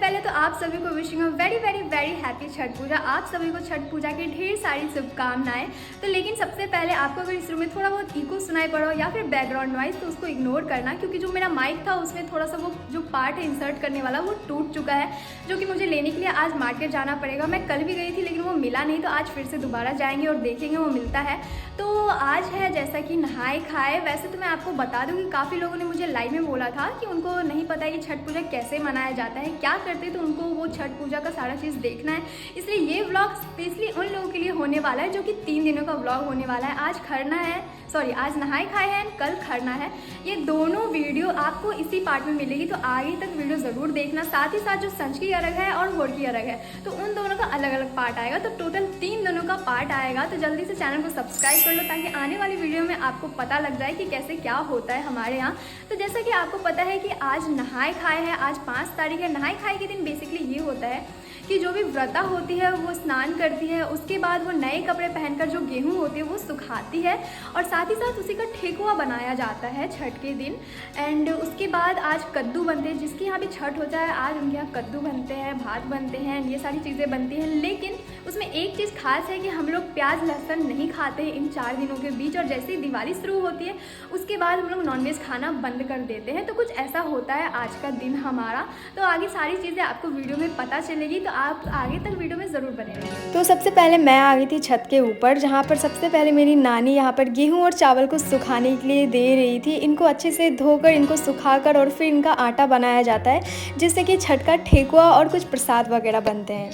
पहले तो आप सभी को wishing a very very very happy Chhath Puja. आप सभी को छठ पूजा की ढेर सारी शुभकामनाएं। तो लेकिन सबसे पहले आपको अगर इस रूम में थोड़ा बहुत इको सुनाई पड़ा या फिर बैकग्राउंड नॉइज तो उसको इग्नोर करना, क्योंकि जो मेरा माइक था उसमें थोड़ा सा वो जो पार्ट है इंसर्ट करने वाला वो टूट चुका है, जो कि मुझे लेने के लिए आज मार्केट जाना पड़ेगा। मैं कल भी गई थी लेकिन वो मिला नहीं, तो आज फिर से दोबारा जाएंगे और देखेंगे वो मिलता है। तो आज है जैसा कि नहाए खाए। वैसे तो मैं आपको बता दूं कि काफ़ी लोगों ने मुझे लाइव में बोला था कि उनको नहीं पता है कि छठ पूजा कैसे मनाया जाता है, क्या करते, तो उनको वो छठ पूजा का सारा चीज़ देखना है। इसलिए ये व्लॉग स्पेशली उन लोगों के लिए होने वाला है जो कि 3 दिनों का व्लॉग होने वाला है। आज खरना है, सॉरी आज नहाए खाए हैं, कल खरना है। ये दोनों वीडियो आपको इसी पार्ट में मिलेगी, तो आगे तक वीडियो ज़रूर देखना। साथ ही साथ जो संच की अर्घ है और होड़ की अर्घ है, तो उन दोनों का अलग अलग पार्ट आएगा, तो टोटल 3 दिनों का पार्ट आएगा। तो जल्दी से चैनल को सब्सक्राइब कर लो ताकि आने वाली वीडियो में आपको पता लग जाए कि कैसे क्या होता है हमारे यहाँ। तो जैसा कि आपको पता है कि आज नहाए खाए है, आज 5 तारीख है। नहाए खाए के दिन बेसिकली ये होता है कि जो भी व्रता होती है वो स्नान करती है, उसके बाद वो नए कपड़े पहनकर जो गेहूं होती है वो सुखाती है, और साथ ही साथ उसी का ठेकुआ बनाया जाता है छठ के दिन। एंड उसके बाद आज कद्दू बनते हैं, जिसके यहाँ भी छठ होता है आज उनके यहाँ कद्दू बनते हैं, भात बनते हैं, ये सारी चीज़ें बनती हैं। लेकिन उसमें एक चीज़ खास है कि हम लोग प्याज लहसुन नहीं खाते हैं इन 4 दिनों के बीच, और जैसे ही दिवाली शुरू होती है उसके बाद हम लोग नॉनवेज खाना बंद कर देते हैं। तो कुछ ऐसा होता है आज का दिन हमारा। तो आगे सारी चीज़ें आपको वीडियो में पता चलेगी, तो आप आगे तक वीडियो में ज़रूर बने रहिए। तो सबसे पहले मैं आ गई थी छत के ऊपर, जहाँ पर सबसे पहले मेरी नानी यहाँ पर गेहूं और चावल को सुखाने के लिए दे रही थी। इनको अच्छे से धोकर इनको सुखाकर और फिर इनका आटा बनाया जाता है, जिससे कि छठ का ठेकुआ और कुछ प्रसाद वगैरह बनते हैं।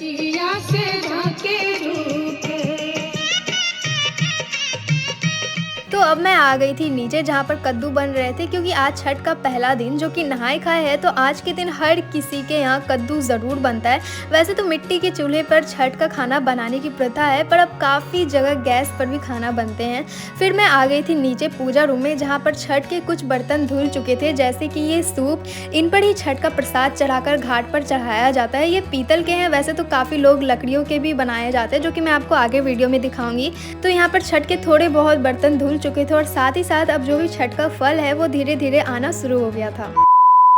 तो अब मैं आ गई थी नीचे जहाँ पर कद्दू बन रहे थे, क्योंकि आज छठ का पहला दिन जो कि नहाए खाए है, तो आज के दिन हर किसी के यहाँ कद्दू ज़रूर बनता है। वैसे तो मिट्टी के चूल्हे पर छठ का खाना बनाने की प्रथा है, पर अब काफ़ी जगह गैस पर भी खाना बनते हैं। फिर मैं आ गई थी नीचे पूजा रूम में, जहाँ पर छठ के कुछ बर्तन धुल चुके थे, जैसे कि ये सूप। इन पर ही छठ का प्रसाद चढ़ाकर घाट पर चढ़ाया जाता है। ये पीतल के हैं, वैसे तो काफ़ी लोग लकड़ियों के भी बनाए जाते हैं, जो कि मैं आपको आगे वीडियो में दिखाऊंगी। तो यहाँ पर छठ के थोड़े बहुत बर्तन धुल चुके थे, और साथ ही साथ अब जो भी छठ का फल है वो धीरे धीरे आना शुरू हो गया था।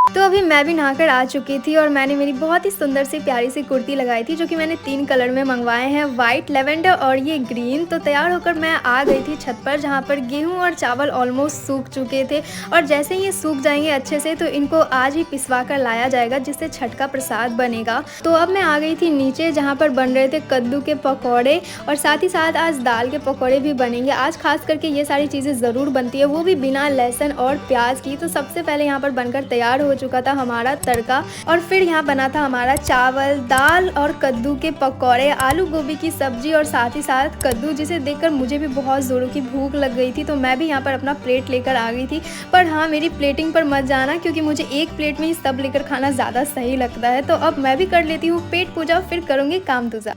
तो अभी मैं भी नहाकर आ चुकी थी, और मैंने मेरी बहुत ही सुंदर सी प्यारी सी कुर्ती लगाई थी, जो कि मैंने 3 कलर में मंगवाए हैं, वाइट, लेवेंडर और ये ग्रीन। तो तैयार होकर मैं आ गई थी छत पर, जहाँ पर गेहूं और चावल ऑलमोस्ट सूख चुके थे, और जैसे ही ये सूख जाएंगे अच्छे से तो इनको आज ही पिसवा कर लाया जाएगा, जिससे छठ का प्रसाद बनेगा। तो अब मैं आ गई थी नीचे, जहाँ पर बन रहे थे कद्दू के पकौड़े, और साथ ही साथ आज दाल के पकौड़े भी बनेंगे। आज खास करके ये सारी चीज़ें ज़रूर बनती है, वो भी बिना लहसुन और प्याज की। तो सबसे पहले यहाँ पर बनकर तैयार हो चुका था हमारा तड़का, और फिर यहाँ बना था हमारा चावल, दाल और कद्दू के पकौड़े, आलू गोभी की सब्जी और साथ ही साथ कद्दू, जिसे देखकर मुझे भी बहुत ज़ोरों की भूख लग गई थी। तो मैं भी यहाँ पर अपना प्लेट लेकर आ गई थी। पर हाँ, मेरी प्लेटिंग पर मत जाना, क्योंकि मुझे एक प्लेट में ही सब लेकर खाना ज़्यादा सही लगता है। तो अब मैं भी कर लेती हूँ पेट पूजा, फिर करूँगी काम दूजा।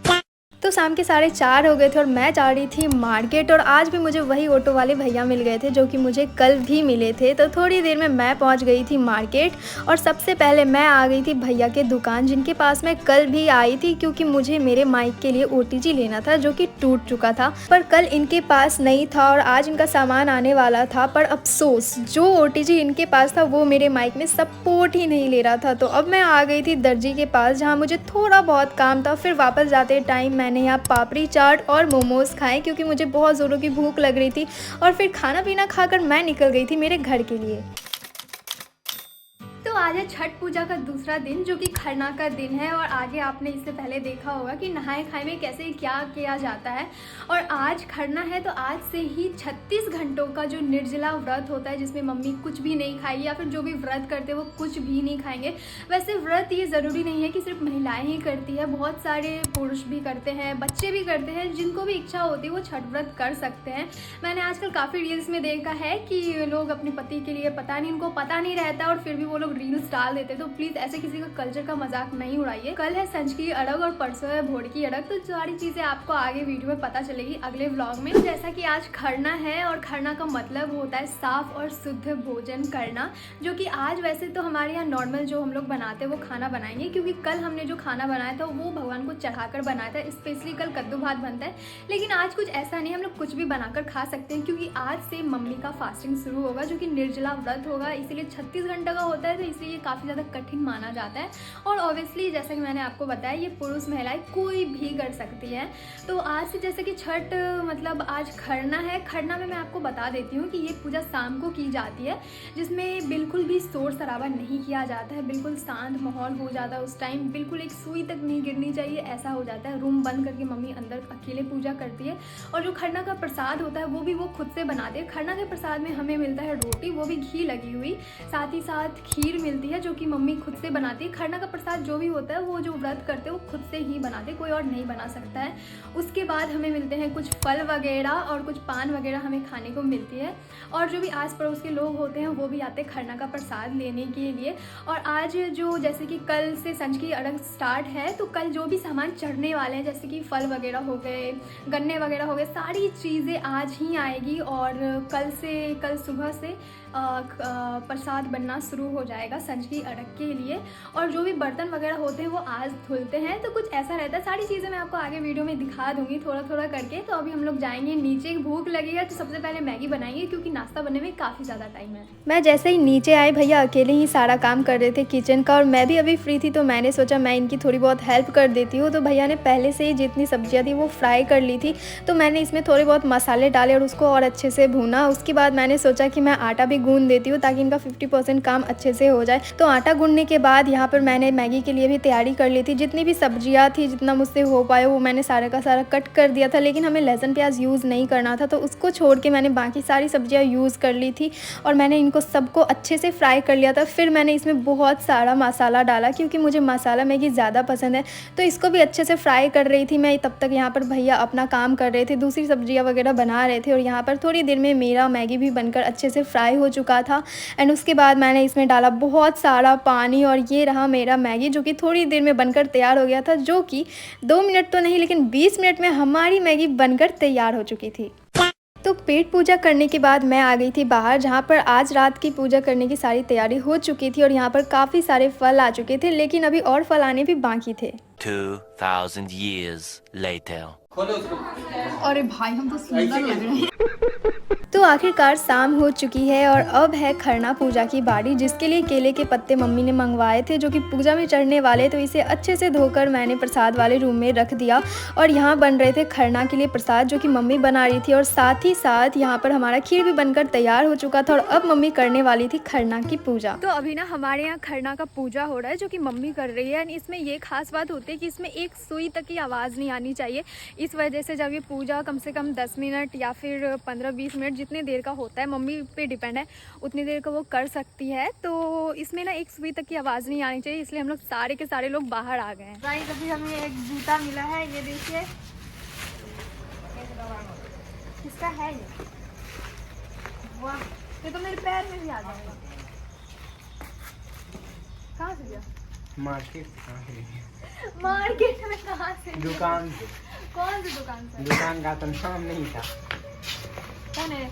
तो शाम के 4:30 हो गए थे और मैं जा रही थी मार्केट, और आज भी मुझे वही ऑटो वाले भैया मिल गए थे जो कि मुझे कल भी मिले थे। तो थोड़ी देर में मैं पहुंच गई थी मार्केट, और सबसे पहले मैं आ गई थी भैया के दुकान, जिनके पास मैं कल भी आई थी, क्योंकि मुझे मेरे माइक के लिए OTG लेना था, जो कि टूट चुका था। पर कल इनके पास नहीं था और आज इनका सामान आने वाला था, पर अफसोस जो OTG इनके पास था वो मेरे माइक में सपोर्ट ही नहीं ले रहा था। तो अब मैं आ गई थी दर्जी के पास, जहाँ मुझे थोड़ा बहुत काम था। फिर वापस जाते टाइम मैंने यहाँ पापड़ी चाट और मोमोज खाए, क्योंकि मुझे बहुत ज़ोरों की भूख लग रही थी, और फिर खाना पीना खाकर मैं निकल गई थी मेरे घर के लिए। तो आज है छठ पूजा का दूसरा दिन, जो कि खरना का दिन है, और आगे आपने इससे पहले देखा होगा कि नहाए खाए में कैसे क्या किया जाता है। और आज खरना है, तो आज से ही 36 घंटों का जो निर्जला व्रत होता है, जिसमें मम्मी कुछ भी नहीं खाएगी, या फिर जो भी व्रत करते हैं वो कुछ भी नहीं खाएंगे। वैसे व्रत ये ज़रूरी नहीं है कि सिर्फ महिलाएं ही करती है, बहुत सारे पुरुष भी करते हैं, बच्चे भी करते हैं, जिनको भी इच्छा होती है वो छठ व्रत कर सकते हैं। मैंने आजकल काफ़ी रील्स में देखा है कि लोग अपने पति के लिए पता नहीं, उनको पता नहीं रहता और फिर भी वो लोग रील्स डाल देते। तो प्लीज ऐसे किसी का कल्चर का मजाक नहीं उड़ाइए। कल है संच की अड़ग और परसों है भोड़ की अड़ग, तो सारी चीजें आपको आगे वीडियो में पता चलेगी अगले व्लॉग में। जैसा कि आज खरना है, और खरना का मतलब होता है साफ और शुद्ध भोजन करना, जो कि आज वैसे तो हमारे यहाँ नॉर्मल जो हम लोग बनाते हैं वो खाना बनाएंगे, क्योंकि कल हमने जो खाना बनाया था वो भगवान को चढ़ाकर बनाया था। स्पेशली कल कद्दू भात बनता है, लेकिन आज कुछ ऐसा नहीं, हम लोग कुछ भी बनाकर खा सकते हैं, क्योंकि आज से मम्मी का फास्टिंग शुरू होगा, जो कि निर्जला व्रत होगा। इसीलिए 36 घंटे का होता है, तो इसलिए ये काफ़ी ज़्यादा कठिन माना जाता है। और ऑब्वियसली जैसा कि मैंने आपको बताया, ये पुरुष महिलाएं कोई भी कर सकती है। तो आज से जैसे कि छठ मतलब आज खरना है, खरना में मैं आपको बता देती हूँ कि ये पूजा शाम को की जाती है, जिसमें बिल्कुल भी शोर शराबा नहीं किया जाता है, बिल्कुल शांत माहौल हो जाता है उस टाइम, बिल्कुल एक सुई तक नहीं गिरनी चाहिए, ऐसा हो जाता है। रूम बंद करके मम्मी अंदर अकेले पूजा करती है। और जो खरना का प्रसाद होता है वो भी वो खुद से बनाते हैं। खरना के प्रसाद में हमें मिलता है रोटी, वो भी घी लगी हुई, साथ ही साथ खीर मिलती है जो कि मम्मी खुद से बनाती है। खरना का प्रसाद जो भी होता है वो जो व्रत करते हैं वो खुद से ही बनाते, कोई और नहीं बना सकता है। उसके बाद हमें मिलते हैं कुछ फल वगैरह और कुछ पान वगैरह हमें खाने को मिलती है। और जो भी आस पड़ोस के लोग होते हैं वो भी आते हैं खरना का प्रसाद लेने के लिए। और आज जो जैसे कि कल से संज की अर्घ स्टार्ट है, तो कल जो भी सामान चढ़ने वाले हैं जैसे कि फल वगैरह हो गए, गन्ने वगैरह हो गए, सारी चीज़ें आज ही आएगी। और कल सुबह से प्रसाद बनना शुरू हो जाएगा संज की अर्घ के लिए। और जो भी बर्तन वगैरह होते हैं वो आज धुलते हैं। तो कुछ ऐसा रहता है, सारी चीज़ें मैं आपको आगे वीडियो में दिखा दूंगी थोड़ा थोड़ा करके। तो अभी हम लोग जाएंगे नीचे, भूख लगेगा तो सबसे पहले मैगी बनाएंगे क्योंकि नाश्ता बनने में काफ़ी ज़्यादा टाइम है। मैं जैसे ही नीचे आई, भैया अकेले ही सारा काम कर रहे थे किचन का, और मैं भी अभी फ्री थी तो मैंने सोचा मैं इनकी थोड़ी बहुत हेल्प कर देती हूँ। तो भैया ने पहले से ही जितनी सब्जियाँ थी वो फ्राई कर ली थी, तो मैंने इसमें थोड़े बहुत मसाले डाले और उसको और अच्छे से भूना। उसके बाद मैंने सोचा कि मैं आटा भी गूंद देती हूँ ताकि इनका 50% काम अच्छे से हो जाए। तो आटा गूंदने के बाद यहाँ पर मैंने मैगी के लिए भी तैयारी कर ली थी। जितनी भी सब्जियाँ थी, जितना मुझसे हो पाए वो मैंने सारा का सारा कट कर दिया था, लेकिन हमें लहसुन प्याज यूज़ नहीं करना था, तो उसको छोड़ के मैंने बाकी सारी सब्जियाँ यूज़ कर ली थी। और मैंने इनको सबको अच्छे से फ्राई कर लिया था। फिर मैंने इसमें बहुत सारा मसाला डाला क्योंकि मुझे मसाला मैगी ज़्यादा पसंद है, तो इसको भी अच्छे से फ्राई कर रही थी मैं। तब तक यहाँ पर भैया अपना काम कर रहे थे, दूसरी सब्जियाँ वगैरह बना रहे थे। और यहाँ पर थोड़ी देर में मेरा मैगी भी बनकर अच्छे से फ्राई हो चुका था। एंड उसके बाद मैंने इसमें डाला बहुत सारा पानी, और ये रहा मेरा मैगी जो कि थोड़ी देर में बनकर तैयार हो गया था, जो कि 2 मिनट तो नहीं लेकिन 20 मिनट में हमारी मैगी बनकर तैयार हो चुकी थी। तो पेट पूजा करने के बाद मैं आ गई थी बाहर, जहाँ पर आज रात की पूजा करने की सारी तैयारी हो चुकी थी। और यहाँ पर काफ़ी सारे फल आ चुके थे, लेकिन अभी और फल आने भी बाकी थे। 2000 years later. अरे भाई हम तो सुंदर लग रहे हैं। तो आखिरकार शाम हो चुकी है और अब है खरना पूजा की बारी, जिसके लिए केले के पत्ते मम्मी ने मंगवाए थे जो कि पूजा में चढ़ने वाले। तो इसे अच्छे से धोकर मैंने प्रसाद वाले रूम में रख दिया। और यहाँ बन रहे थे खरना के लिए प्रसाद जो कि मम्मी बना रही थी, और साथ ही साथ यहाँ पर हमारा खीर भी बनकर तैयार हो चुका था। और अब मम्मी करने वाली थी खरना की पूजा। तो अभी ना हमारे यहाँ खरना का पूजा हो रहा है जो कि मम्मी कर रही है। इसमें ये खास बात होती है कि इसमें एक सुई तक की आवाज़ नहीं आनी चाहिए। इस वजह से जब ये पूजा कम से कम 10 मिनट या फिर 15-20 मिनट जितने देर का होता है, मम्मी पे डिपेंड है, उतनी देर का वो कर सकती है। तो इसमें ना एक सुई तक की आवाज़ नहीं आनी चाहिए, इसलिए हम लोग सारे के सारे लोग बाहर आ गए हैं। गाइस अभी हमें एक जूता मिला है, ये देखिए किसका है ये। वाह, ये तो मेरे पैर में भी आ जाएगा। कहाँ से लिया? मार्केट से। कहाँ से लिया? मार्केट में कहाँ से? दुकान से। कौन सी दुकान से? दुकान का तो नाम नहीं था। कौन है?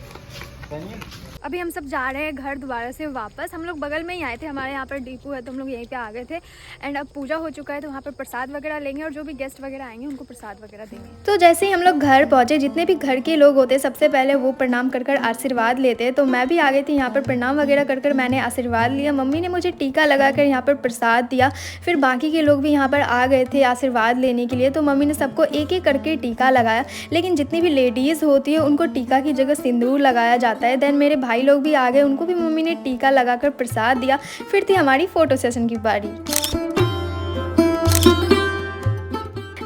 अभी हम सब जा रहे हैं घर दोबारा से वापस। हम लोग बगल में ही आए थे, हमारे यहाँ पर डिपो है तो हम लोग यहीं पे आ गए थे। एंड अब पूजा हो चुका है तो वहाँ पर प्रसाद वगैरह लेंगे और जो भी गेस्ट वगैरह आएंगे उनको प्रसाद वगैरह देंगे। तो जैसे ही हम लोग घर पहुँचे, जितने भी घर के लोग होते सबसे पहले वो प्रणाम कर कर आशीर्वाद लेते हैं। तो मैं भी आ गई थी यहाँ पर, प्रणाम वगैरह कर कर मैंने आशीर्वाद लिया। मम्मी ने मुझे टीका लगा कर यहाँ पर प्रसाद दिया। फिर बाकी के लोग भी यहाँ पर आ गए थे आशीर्वाद लेने के लिए, तो मम्मी ने सबको एक एक करके टीका लगाया। लेकिन जितनी भी लेडीज़ होती है उनको टीका की जगह सिंदूर लगाया जाता है। देन मेरे भाई लोग भी आ गए, उनको भी मम्मी ने टीका लगाकर प्रसाद दिया। फिर थी हमारी फ़ोटो सेशन की बारी।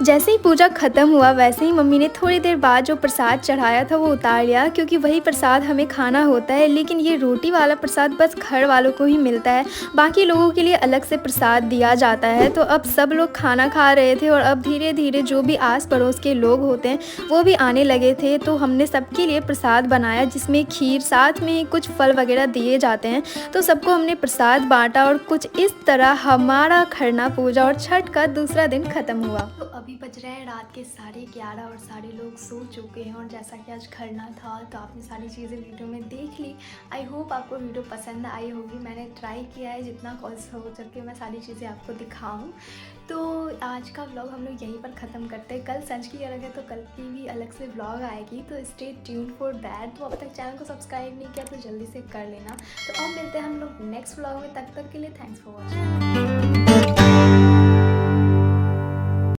जैसे ही पूजा ख़त्म हुआ वैसे ही मम्मी ने थोड़ी देर बाद जो प्रसाद चढ़ाया था वो उतार लिया, क्योंकि वही प्रसाद हमें खाना होता है। लेकिन ये रोटी वाला प्रसाद बस घर वालों को ही मिलता है, बाकी लोगों के लिए अलग से प्रसाद दिया जाता है। तो अब सब लोग खाना खा रहे थे और अब धीरे धीरे जो भी आस पड़ोस के लोग होते हैं वो भी आने लगे थे। तो हमने सबके लिए प्रसाद बनाया, जिसमें खीर, साथ में कुछ फल वगैरह दिए जाते हैं। तो सबको हमने प्रसाद बांटा और कुछ इस तरह हमारा खरना पूजा और छठ का दूसरा दिन ख़त्म हुआ। तो अभी बज रहे हैं रात के 11:30 और सारे लोग सो चुके हैं। और जैसा कि आज खरना था तो आपने सारी चीज़ें वीडियो में देख ली। आई होप आपको वीडियो पसंद आई होगी। मैंने ट्राई किया है जितना कॉल हो सके मैं सारी चीज़ें आपको दिखाऊं। तो आज आज का व्लॉग हम लोग यहीं पर ख़त्म करते हैं। कल संज की अलग है तो कल की भी अलग से व्लॉग आएगी, तो स्टे ट्यून फॉर दैट। तो अब तक चैनल को सब्सक्राइब नहीं किया तो जल्दी से कर लेना। तो अब मिलते हैं हम लोग नेक्स्ट व्लॉग में, तब तक के लिए थैंक्स फॉर वॉचिंग।